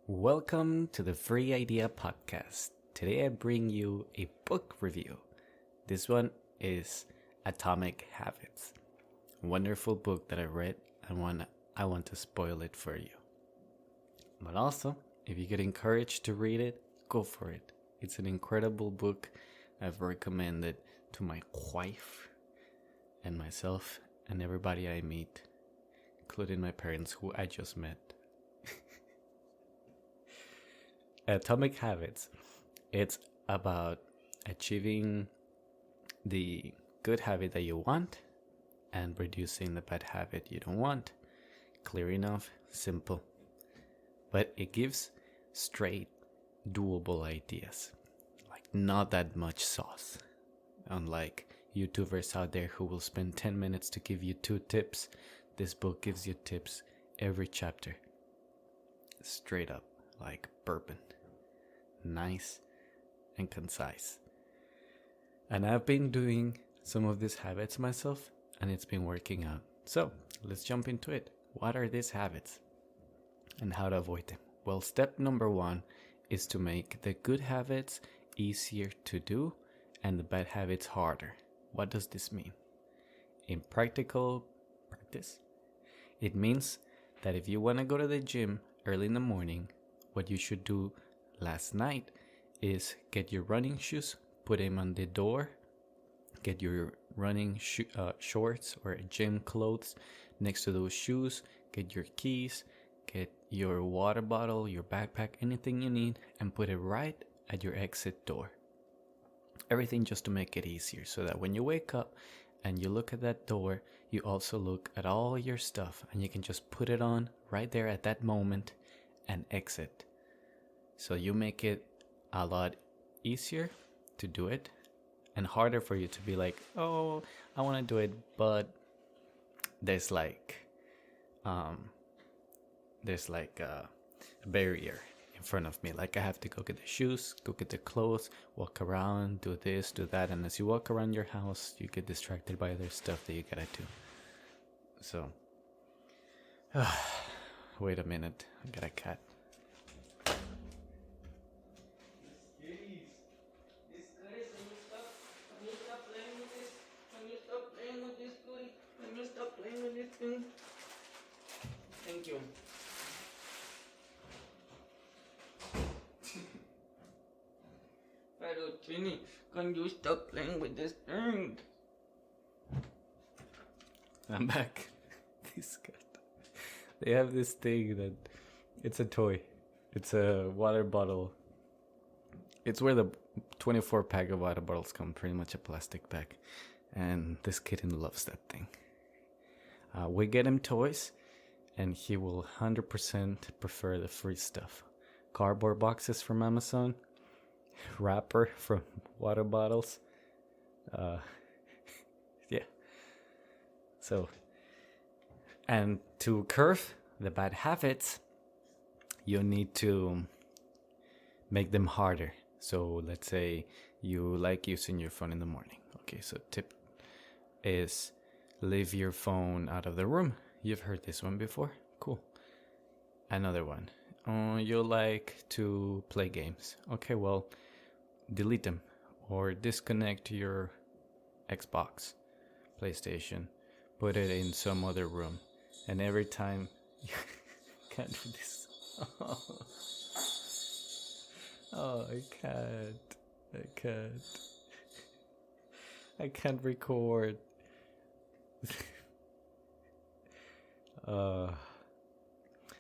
Welcome to the Free Idea Podcast. Today I bring you a book review. This one is Atomic Habits. A wonderful book that I read and I want to spoil it for you. But also, if you get encouraged to read it, go for it. It's an incredible book. I've recommended to my wife and myself and everybody I meet, including my parents who I just met. Atomic Habits. It's about achieving the good habit that you want and reducing the bad habit you don't want. Clear enough, simple. But it gives straight, doable ideas. Like, not that much sauce. Unlike YouTubers out there who will spend 10 minutes to give you 2 tips, this book gives you tips every chapter. Straight up, like bourbon. Nice and concise. And I've been doing some of these habits myself, and it's been working out. So let's jump into it. What are these habits and how to avoid them? Well, step number 1 is to make the good habits easier to do and the bad habits harder. What does this mean? In practical practice, it means that if you want to go to the gym early in the morning, what you should do last night is get your running shoes, put them on the door, get your running shorts or gym clothes next to those shoes, get your keys, get your water bottle, your backpack, anything you need, and put it right at your exit door. Everything just to make it easier so that when you wake up and you look at that door, you also look at all your stuff and you can just put it on right there at that moment and exit. So you make it a lot easier to do it and harder for you to be like, oh, I want to do it, but there's like a barrier in front of me. Like I have to go get the shoes, go get the clothes, walk around, do this, do that. And as you walk around your house, you get distracted by other stuff that you gotta do. So, wait a minute, I got a cat. Thank you. Pero Trini, can you stop playing with this thing? I'm back. This cat. They have this thing that it's a toy. It's a water bottle. It's where the 24 pack of water bottles come, pretty much a plastic bag. And this kitten loves that thing. We get him toys, and he will 100% prefer the free stuff. Cardboard boxes from Amazon, wrapper from water bottles. Yeah. So, and to curb the bad habits, you need to make them harder. So let's say you like using your phone in the morning. Okay, so tip is leave your phone out of the room. You've heard this one before? Cool. Another one. You like to play games. Okay, well, delete them or disconnect your Xbox, PlayStation, put it in some other room. And every time you can't do this. Oh, I can't record.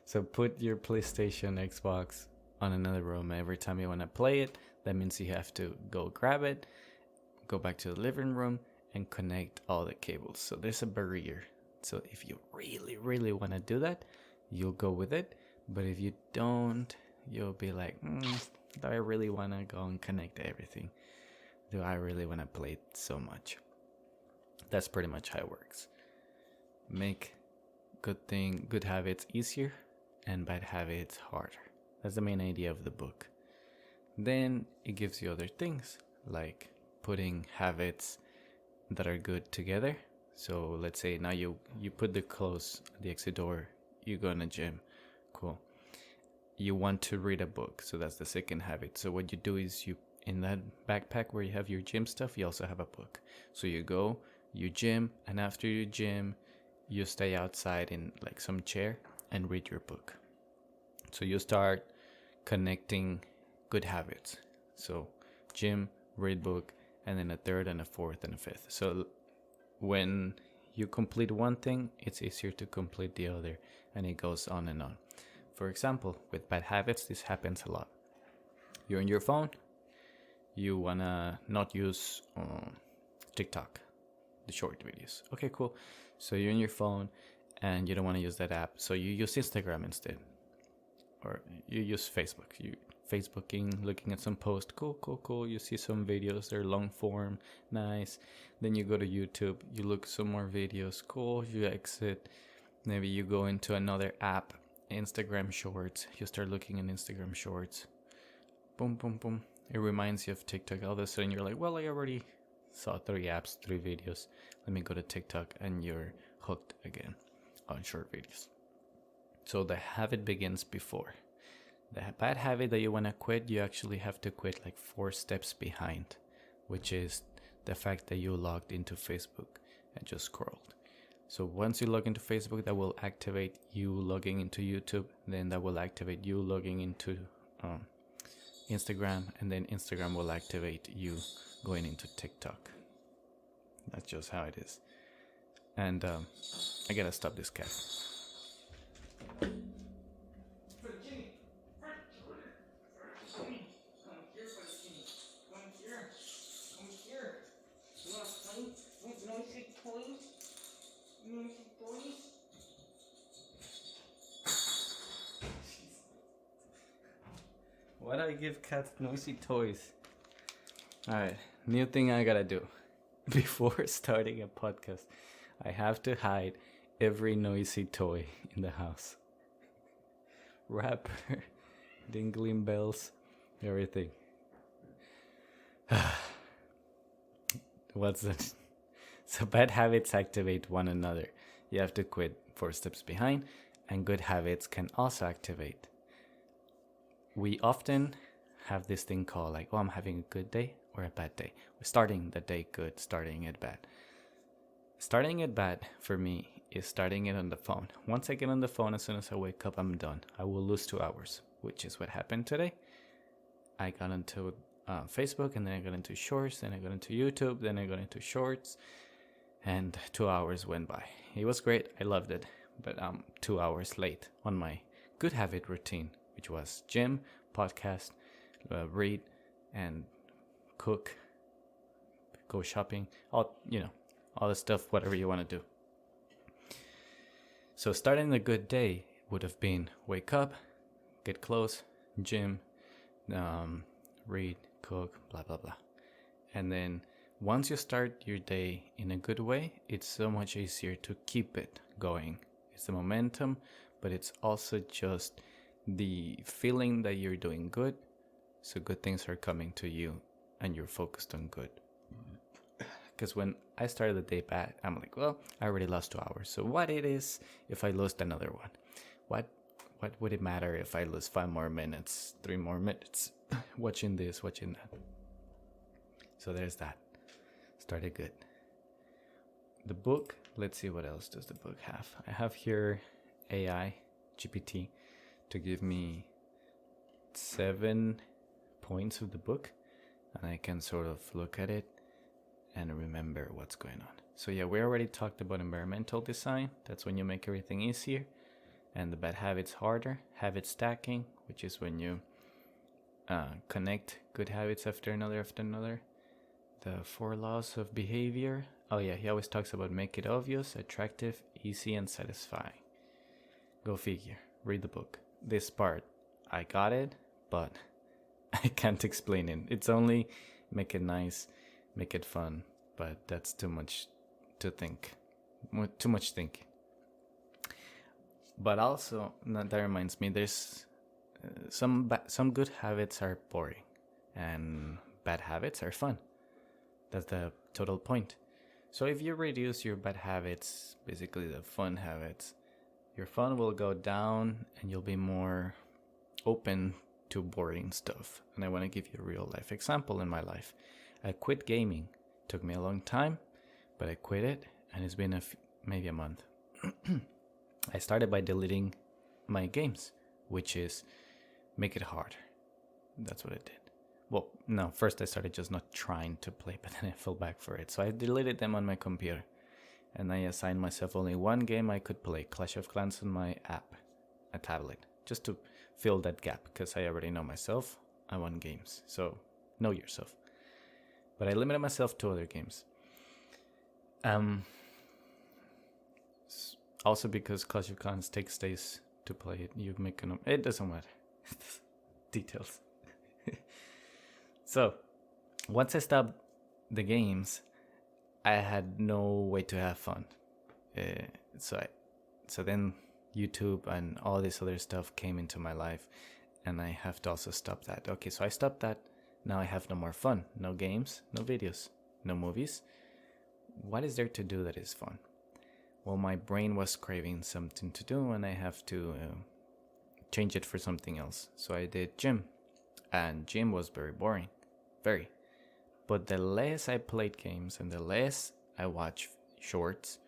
So put your PlayStation, Xbox on another room. Every time you want to play it, that means you have to go grab it, go back to the living room, and connect all the cables. So there's a barrier. So if you really, really want to do that, you'll go with it. But if you don't, you'll be like, do I really want to go and connect everything? Do I really want to play it so much? That's pretty much how it works. Make good habits easier and bad habits harder. That's the main idea of the book. Then it gives you other things like putting habits that are good together. So let's say now you put the clothes at the exit door, you go in the gym, cool. you want to read a book. So that's the second habit. So what you do is you, in that backpack where you have your gym stuff, you also have a book. So you go, you gym, and after you gym, you stay outside in like some chair and read your book. So you start connecting good habits. So gym, read book, and then a third and a fourth and a fifth. So when you complete one thing, it's easier to complete the other, and it goes on and on. For example, with bad habits, this happens a lot. You're on your phone, you wanna not use TikTok, the short videos. Okay, cool. So you're on your phone and you don't want to use that app, so you use Instagram instead, or you use Facebook. You Facebooking, looking at some posts. Cool. You see some videos, they're long form, nice. Then you go to YouTube, you look some more videos. Cool. You exit. Maybe you go into another app, Instagram Shorts. You start looking at Instagram Shorts. Boom. It reminds you of TikTok. All of a sudden, you're like, well, I already saw 3 apps, 3 videos. Let me go to TikTok, and you're hooked again on short videos. So the habit begins before. The bad habit that you want to quit, you actually have to quit like 4 steps behind, which is the fact that you logged into Facebook and just scrolled. So once you log into Facebook, that will activate you logging into YouTube. Then that will activate you logging into Instagram, and then Instagram will activate you going into TikTok. That's just how it is. And I gotta stop this cat. Why do I give cats noisy toys? Alright, new thing I gotta do. Before starting a podcast, I have to hide every noisy toy in the house. Wrapper, dingling bells, everything. What's that? So bad habits activate one another. You have to quit 4 steps behind, and good habits can also activate. We often have this thing called like, oh, I'm having a good day or a bad day. We're starting the day good, starting it bad. Starting it bad for me is starting it on the phone. Once I get on the phone, as soon as I wake up, I'm done. I will lose 2 hours, which is what happened today. I got into Facebook, and then I got into Shorts, then I got into YouTube, then I got into Shorts, and 2 hours went by. It was great. I loved it, but I'm 2 hours late on my good habit routine, which was gym, podcast, read, and cook, go shopping, all the stuff, whatever you want to do. So starting a good day would have been wake up, get clothes, gym, read, cook, blah, blah, blah. And then once you start your day in a good way, it's so much easier to keep it going. It's the momentum, but it's also just the feeling that you're doing good. So good things are coming to you and you're focused on good. Because when I started the day bad, I'm like, well, I already lost 2 hours. So what it is if I lost another one? What would it matter if I lose 5 more minutes, 3 more minutes, watching this, watching that? So there's that. Started good. The book, let's see what else does the book have. I have here AI, GPT, to give me 7 points of the book. And I can sort of look at it and remember what's going on. So yeah, we already talked about environmental design. That's when you make everything easier. And the bad habits harder. Habit stacking, which is when you connect good habits after another. The 4 laws of behavior. Oh yeah, he always talks about make it obvious, attractive, easy, and satisfying. Go figure. Read the book. This part, I got it, but I can't explain it. It's only make it nice, make it fun, but that's too much to think. Too much thinking. But also, that reminds me, there's some good habits are boring, and bad habits are fun. That's the total point. So if you reduce your bad habits, basically the fun habits, your fun will go down, and you'll be more open to boring stuff. And I want to give you a real life example in my life. I quit gaming. Took me a long time, but I quit it, and it's been maybe a month. I started by deleting my games, which is make it hard. That's what I did. Well, no, first I started just not trying to play, but then I fell back for it. So I deleted them on my computer, and I assigned myself only one game I could play, Clash of Clans on my app, a tablet, just to fill that gap, because I already know myself. I want games, so know yourself. But I limited myself to other games. Also because Clash of Clans takes days to play it. You make it doesn't matter. Details. So, once I stopped the games, I had no way to have fun. So then YouTube and all this other stuff came into my life, and I have to also stop that. Okay, so I stopped that. Now I have no more fun. No games, no videos, no movies. What is there to do that is fun? Well, my brain was craving something to do, and I have to change it for something else. So I did gym, and gym was very boring. Very. But the less I played games and the less I watched shorts,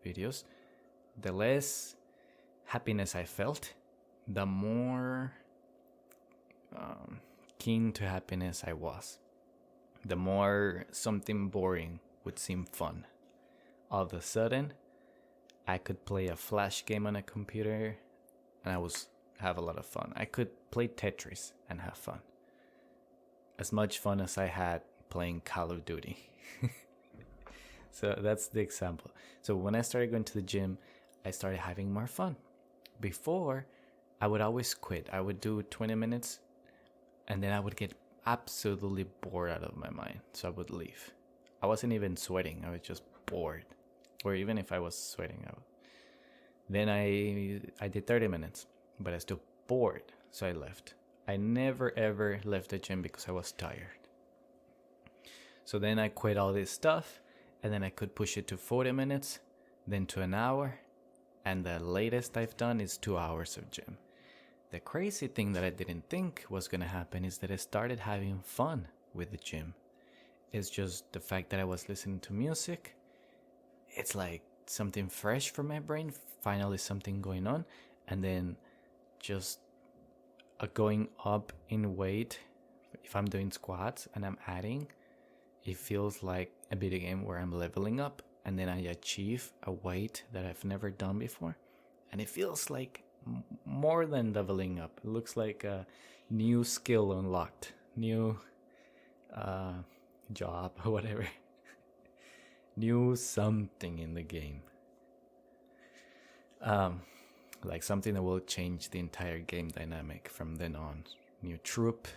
videos, the less happiness I felt, the more keen to happiness I was. The more something boring would seem fun. All of a sudden, I could play a flash game on a computer and I was have a lot of fun. I could play Tetris and have fun. As much fun as I had playing Call of Duty. So that's the example. So when I started going to the gym, I started having more fun. Before, I would always quit. I would do 20 minutes and then I would get absolutely bored out of my mind. So I would leave. I wasn't even sweating. I was just bored. Or even if I was sweating, then I did 30 minutes, but I was still bored, so I left. I never ever left the gym because I was tired. So then I quit all this stuff, and then I could push it to 40 minutes, then to an hour, and the latest I've done is 2 hours of gym. The crazy thing that I didn't think was gonna happen is that I started having fun with the gym. It's just the fact that I was listening to music. It's like something fresh for my brain, finally something going on, and then just going up in weight. If I'm doing squats and I'm adding, it feels like a video game where I'm leveling up, and then I achieve a weight that I've never done before, and it feels like more than leveling up. It looks like a new skill unlocked, new job or whatever. New something in the game. Like something that will change the entire game dynamic from then on. New troop,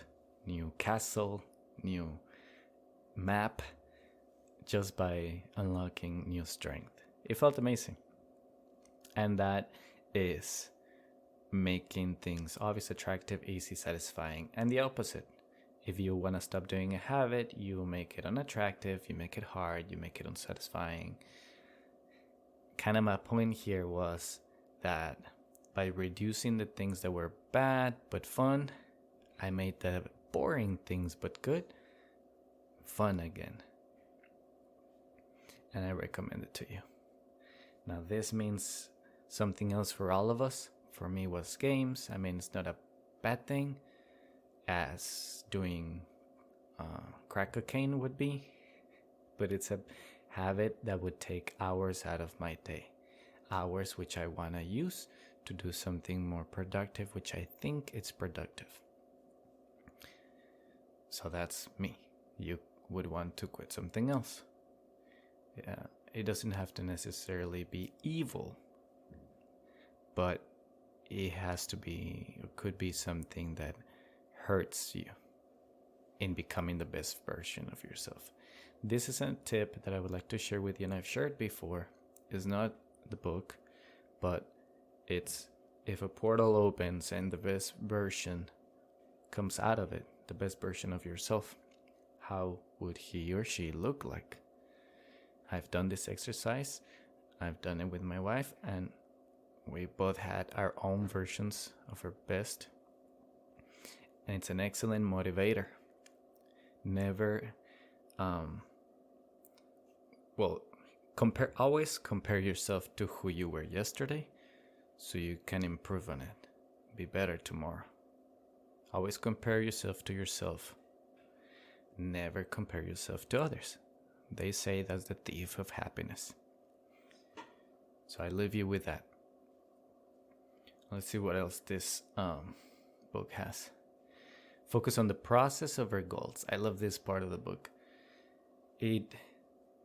new castle, new map, just by unlocking new strength. It felt amazing. And that is making things obvious, attractive, easy, satisfying, and the opposite. If you want to stop doing a habit, you make it unattractive, you make it hard, you make it unsatisfying. Kind of my point here was that by reducing the things that were bad but fun, I made the boring things but good fun again. And I recommend it to you. Now this means something else for all of us. For me, it was games. I mean, it's not a bad thing as doing crack cocaine would be, but it's a habit that would take hours out of my day, hours which I want to use to do something more productive, which I think it's productive. So that's me. You would want to quit something else. Yeah, it doesn't have to necessarily be evil, but it has to be, it could be something that hurts you in becoming the best version of yourself. This is a tip that I would like to share with you, and I've shared before. It's not the book, but it's if a portal opens and the best version comes out of it, the best version of yourself, how would he or she look like? I've done this exercise. I've done it with my wife, and we both had our own versions of our best and it's an excellent motivator. Never, well, always compare yourself to who you were yesterday so you can improve on it, be better tomorrow. Always compare yourself to yourself. Never compare yourself to others. They say that's the thief of happiness. So I leave you with that. Let's see what else this book has. Focus on the process over goals. I love this part of the book. It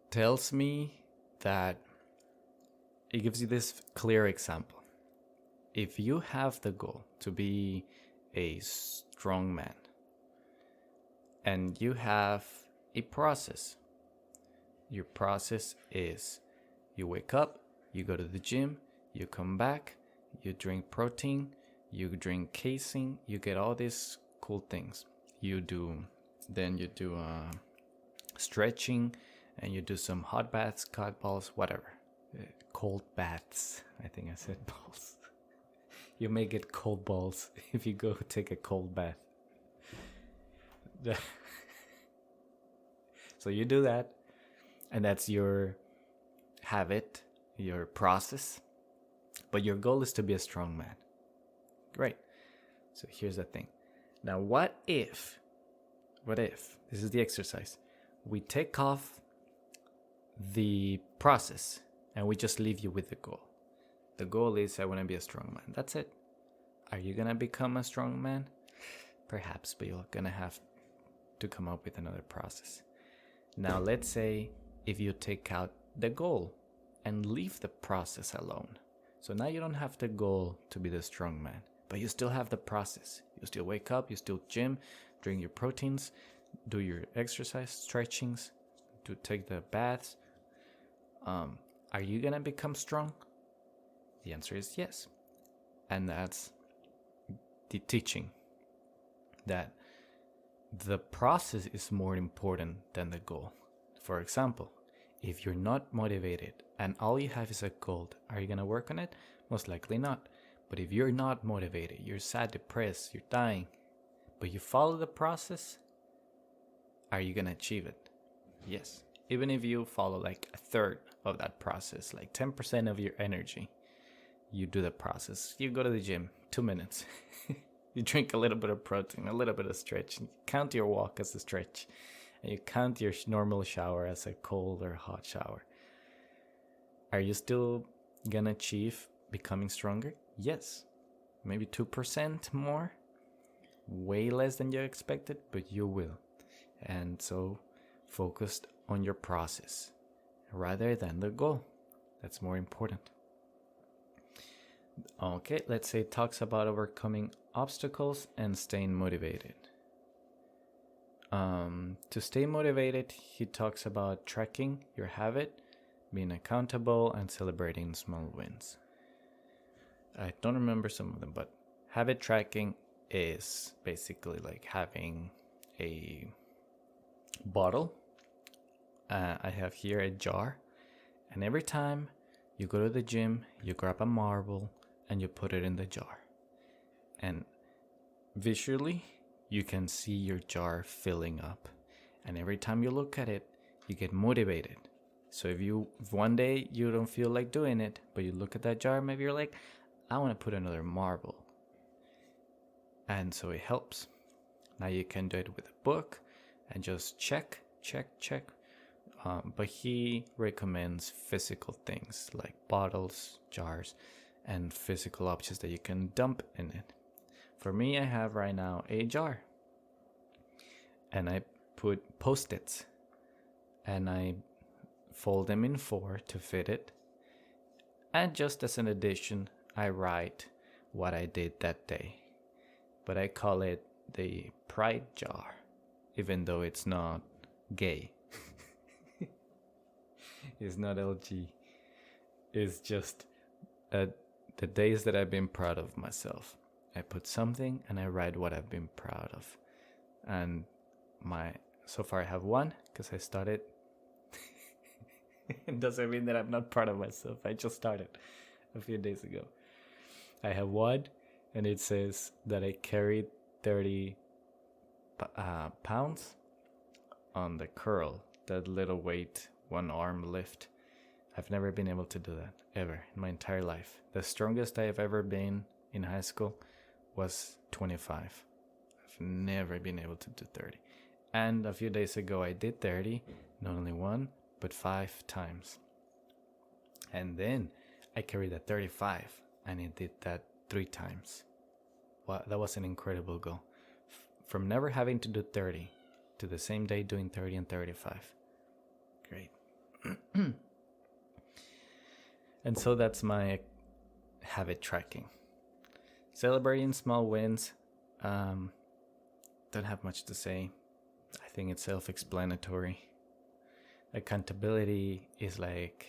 tells me that it gives you this clear example. If you have the goal to be a strong man and you have a process, your process is you wake up, you go to the gym, you come back, you drink protein, you drink casein, you get all these cool things. You do stretching, and you do some hot baths, cold balls, whatever. Cold baths. I think I said balls. You may get cold balls if you go take a cold bath. So you do that, and that's your habit, your process. But your goal is to be a strong man. Great. So here's the thing. Now, what if, this is the exercise, we take off the process and we just leave you with the goal. The goal is I want to be a strong man. That's it. Are you going to become a strong man? Perhaps, but you're going to have to come up with another process. Now, let's say if you take out the goal and leave the process alone. So now you don't have the goal to be the strong man, but you still have the process. You still wake up, you still gym, drink your proteins, do your exercise, stretchings, to take the baths. Are you going to become strong? The answer is yes. And that's the teaching, that the process is more important than the goal. For example, if you're not motivated and all you have is a goal, are you going to work on it? Most likely not. But if you're not motivated, you're sad, depressed, you're dying, but you follow the process, are you going to achieve it? Yes. Even if you follow like a third of that process, like 10% of your energy, you do the process. You go to the gym, 2 minutes. You drink a little bit of protein, a little bit of stretch. You count your walk as a stretch. And you count your normal shower as a cold or hot shower. Are you still going to achieve becoming stronger? Yes. Maybe 2% more. Way less than you expected, but you will. And so focused on your process rather than the goal. That's more important. Okay, let's say it talks about overcoming obstacles and staying motivated. To stay motivated, he talks about tracking your habit, being accountable, and celebrating small wins. I don't remember some of them, but habit tracking is basically like having a bottle. I have here a jar, and every time you go to the gym, you grab a marble and you put it in the jar. And visually, you can see your jar filling up. And every time you look at it, you get motivated. So if one day you don't feel like doing it, but you look at that jar, maybe you're like, I want to put another marble. And so it helps. Now you can do it with a book and just check. But he recommends physical things like bottles, jars, and physical objects that you can dump in it. For me, I have right now a jar. And I put Post-its. And I fold them in 4 to fit it. And just as an addition, I write what I did that day. But I call it the pride jar, even though it's not gay. It's not LG. It's just the days that I've been proud of myself. I put something and I write what I've been proud of. And so far I have 1 because I started. It doesn't mean that I'm not proud of myself. I just started a few days ago. I have 1 and it says that I carried 30 pounds on the curl, that little weight, one arm lift. I've never been able to do that ever in my entire life. The strongest I have ever been in high school was 25. I've never been able to do 30. And a few days ago I did 30, not only one, but 5 times. And then I carried a 35 and I did that 3 times. Wow, that was an incredible goal. From never having to do 30 to the same day doing 30 and 35. Great. And so that's my habit tracking. Celebrating small wins. Don't have much to say. I think it's self-explanatory. Accountability is like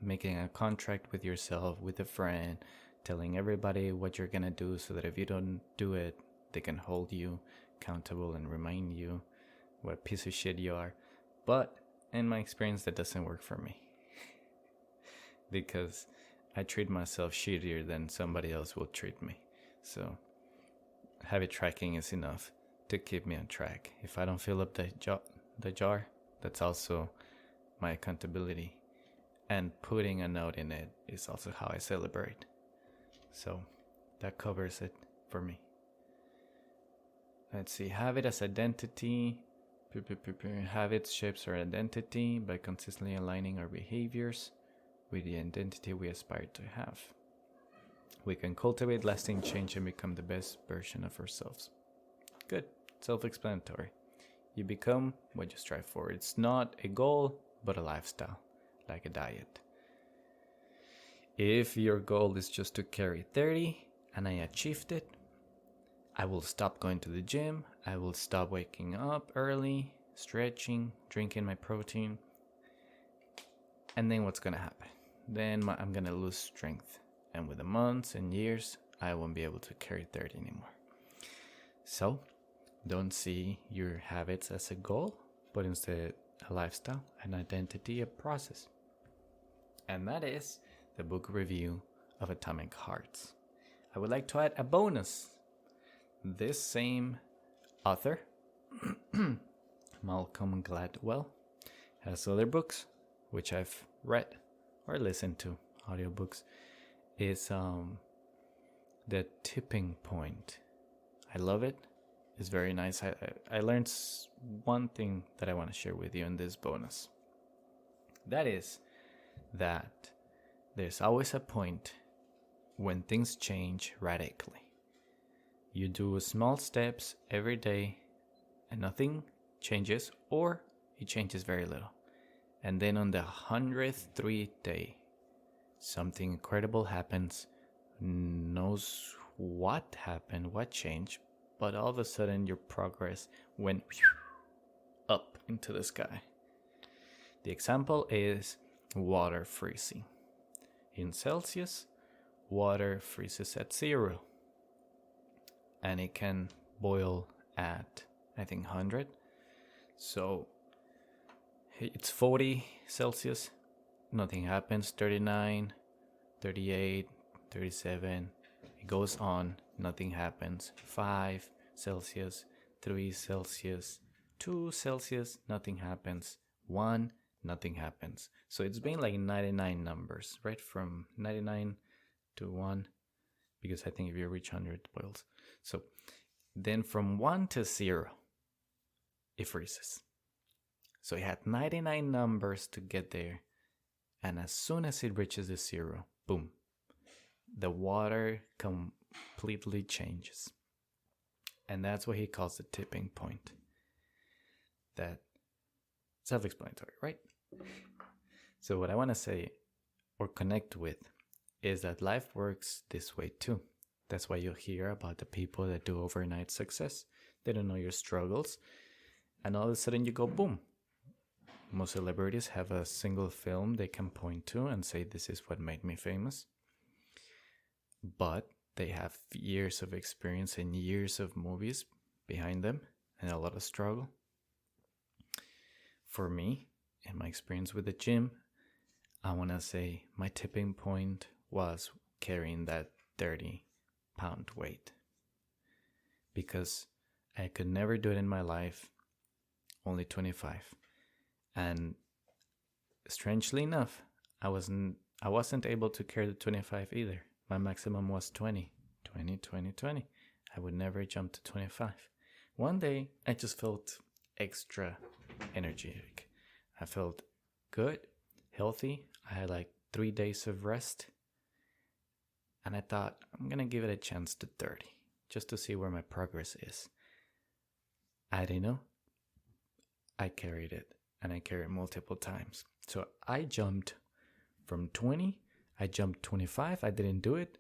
making a contract with yourself, with a friend, telling everybody what you're gonna do so that if you don't do it, they can hold you accountable and remind you what a piece of shit you are. But in my experience, that doesn't work for me. Because I treat myself shittier than somebody else will treat me. So habit tracking is enough to keep me on track. If I don't fill up the jar, that's also my accountability. And putting a note in it is also how I celebrate. So that covers it for me. Let's see. Habit as identity. Habits shapes our identity by consistently aligning our behaviors with the identity we aspire to have. We can cultivate lasting change and become the best version of ourselves. Good. Self-explanatory. You become what you strive for. It's not a goal, but a lifestyle, like a diet. If your goal is just to carry 30 and I achieved it, I will stop going to the gym. I will stop waking up early, stretching, drinking my protein. And then what's going to happen? Then I'm going to lose strength. And with the months and years, I won't be able to carry 30 anymore. So, don't see your habits as a goal, but instead a lifestyle, an identity, a process. And that is the book review of Atomic Hearts. I would like to add a bonus. This same author, Malcolm Gladwell, has other books, which I've read or listened to, audiobooks. Is The Tipping Point. I love it. It's very nice. I learned one thing that I want to share with you in this bonus. That is that there's always a point when things change radically. You do small steps every day and nothing changes, or it changes very little. And then on the 103rd day, something incredible happens. Knows what happened, what changed, but all of a sudden your progress went up into the sky. The example is water freezing. In Celsius, water freezes at 0. And it can boil at, I think, 100. So it's 40 Celsius. Nothing happens. 39, 38, 37. It goes on. Nothing happens. 5 Celsius, 3 Celsius, 2 Celsius. Nothing happens. 1, nothing happens. So it's been like 99 numbers, right? From 99 to 1. Because I think if you reach 100, it boils. So then from 1 to 0, it freezes. So it had 99 numbers to get there. And as soon as it reaches the 0, boom, the water completely changes. And that's what he calls the tipping point. That self-explanatory, right? So what I want to say or connect with is that life works this way too. That's why you'll hear about the people that do overnight success. They don't know your struggles. And all of a sudden you go, boom. Most celebrities have a single film they can point to and say, this is what made me famous. But they have years of experience and years of movies behind them and a lot of struggle. For me, in my experience with the gym, I want to say my tipping point was carrying that 30-pound weight. Because I could never do it in my life, only 25. And strangely enough, I wasn't able to carry the 25 either. My maximum was 20. 20, 20, 20. I would never jump to 25. One day, I just felt extra energetic. I felt good, healthy. I had like 3 days of rest. And I thought, I'm going to give it a chance to 30, just to see where my progress is. I didn't know. I carried it, and I carried it multiple times. So I jumped from 20, I jumped 25, I didn't do it.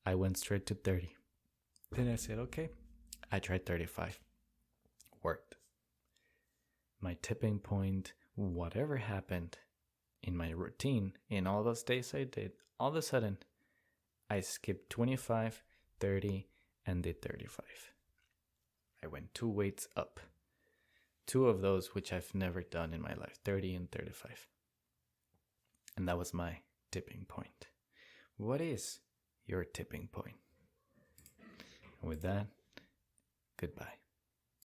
I went straight to 30. Then I said, okay, I tried 35. Worked. My tipping point, whatever happened in my routine, in all those days I did, all of a sudden, I skipped 25, 30, and did 35. I went 2 weights up. 2 of those which I've never done in my life, 30 and 35. And that was my tipping point. What is your tipping point? And with that, goodbye.